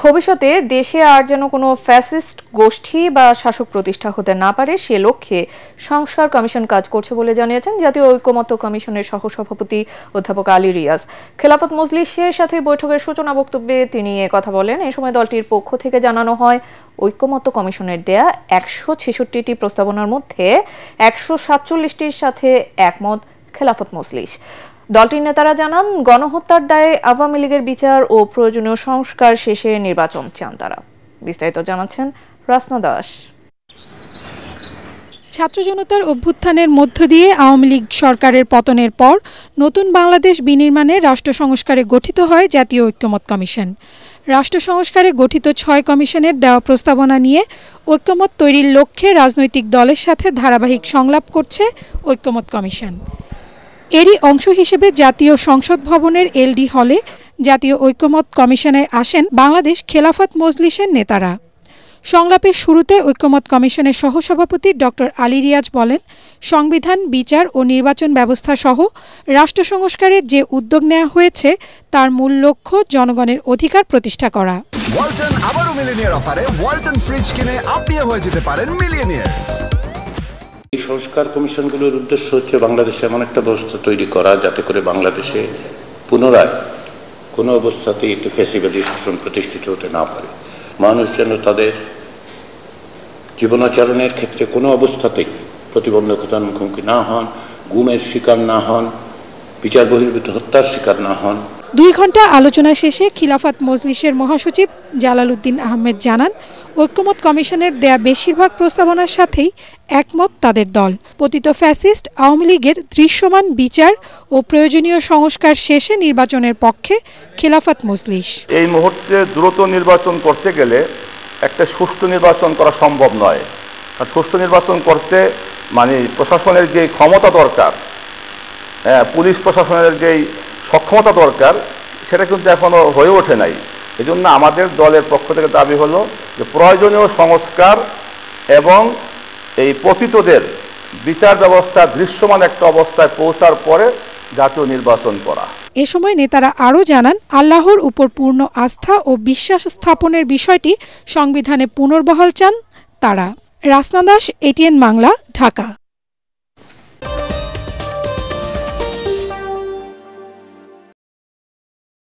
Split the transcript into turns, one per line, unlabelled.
ভবিষ্যতে দেশে আর যেন কোনো ফ্যাসিস্ট গোষ্ঠী বা শাসক প্রতিষ্ঠা হতে না পারে সে লক্ষ্যে সংস্কার কমিশন কাজ করছে বলে জানিয়েছেন জাতীয় ঐকমত্য কমিশনের সহসভাপতি অধ্যাপক আলী রিয়াজ। খেলাফত মজলিসের সাথে বৈঠকের সূচনা বক্তব্যে তিনি কথা বলেন। এ সময় দলটির পক্ষ থেকে জানানো হয়, ঐকমত্য কমিশনের দেয়া 166টি প্রস্তাবনার মধ্যে 147টির সাথে একমত খেলাফত মজলিস। দলটির নেতারা জানান, গণহত্যার দায়ে আওয়ামী লীগের বিচার ও প্রয়োজনীয় সংস্কার শেষে নির্বাচন চান তারা। বিস্তারিত জানাচ্ছেন রাসনা দাস।
ছাত্র জনতার অভ্যুত্থানের মধ্য দিয়ে আওয়ামী লীগ সরকারের পতনের পর নতুন বাংলাদেশ বিনির্মাণে রাষ্ট্র সংস্কারে গঠিত হয় জাতীয় ঐকমত্য কমিশন। রাষ্ট্র সংস্কারে গঠিত 6 কমিশনের দেওয়া প্রস্তাবনা নিয়ে ঐকমত তৈরির লক্ষ্যে রাজনৈতিক দলের সাথে ধারাবাহিক সংলাপ করছে ঐকমত্য কমিশন। এরই অংশ হিসেবে জাতীয় সংসদ ভবনের এলডি হলে জাতীয় ঐকমত্য কমিশনে আসেন বাংলাদেশ খেলাফত মজলিসের নেতারা। সংলাপের শুরুতে ঐকমত্য কমিশনের সহসভাপতি ডক্টর আলী রিয়াজ বলেন, সংবিধান, বিচার ও নির্বাচন ব্যবস্থা সহ রাষ্ট্র সংস্কারের যে উদ্যোগ নেওয়া হয়েছে তার মূল লক্ষ্য জনগণের অধিকার প্রতিষ্ঠা করা।
ওয়ালটন আবারও মিলিয়নিয়ার অফারে ওয়ালটন ফ্রিজ কিনে আপনিও হয়ে যেতে পারেন মিলিয়নিয়ার।
এই সংস্কার কমিশনগুলোর উদ্দেশ্য হচ্ছে বাংলাদেশে এমন একটা ব্যবস্থা তৈরি করা যাতে করে বাংলাদেশে পুনরায় কোনো অবস্থাতেই একটি ফ্যাসিবাদী শাসন প্রতিষ্ঠিত হতে না পারে। মানুষ যেন তাদের জীবনাচরণের ক্ষেত্রে কোনো অবস্থাতেই প্রতিবন্ধকতার মুখোমুখি না হন, গুমের শিকার না হন, বিচার বহির্ভূত হত্যার শিকার না হন।
2 ঘণ্টা আলোচনা শেষে খিলাফত মজলিসের মহাসচিব জালাল উদ্দিন আহমেদ জানান, ঐকমত্য কমিশনের দেয়া বেশিরভাগ প্রস্তাবনার সাথেই একমত তাদের দল। পতিত ফ্যাসিস্ট আওয়ামী লীগের দৃশ্যমান বিচার ও প্রয়োজনীয় সংস্কার শেষে নির্বাচনের পক্ষে খেলাফত মজলিস।
এই মুহূর্তে দ্রুত নির্বাচন করতে গেলে একটা সুষ্ঠু নির্বাচন করা সম্ভব নয়। আর সুষ্ঠু নির্বাচন করতে প্রশাসনের যে ক্ষমতা দরকার, পুলিশ প্রশাসনের যেই সক্ষমতা দরকার, সেটা কিন্তু এখনো হয়ে ওঠে নাই। এই জন্য আমাদের দলের পক্ষ থেকে দাবি হলো যে প্রয়োজনীয় সংস্কার এবং এই পতিতদের বিচার ব্যবস্থা দৃশ্যমান একটা অবস্থায় পৌঁছার পরে জাতীয় নির্বাচন করা।
এ সময় নেতারা আরও জানান, আল্লাহর উপর পূর্ণ আস্থা ও বিশ্বাস স্থাপনের বিষয়টি সংবিধানে পুনর্বহাল চান তারা। রাসনা দাস, এটিএন বাংলা, ঢাকা।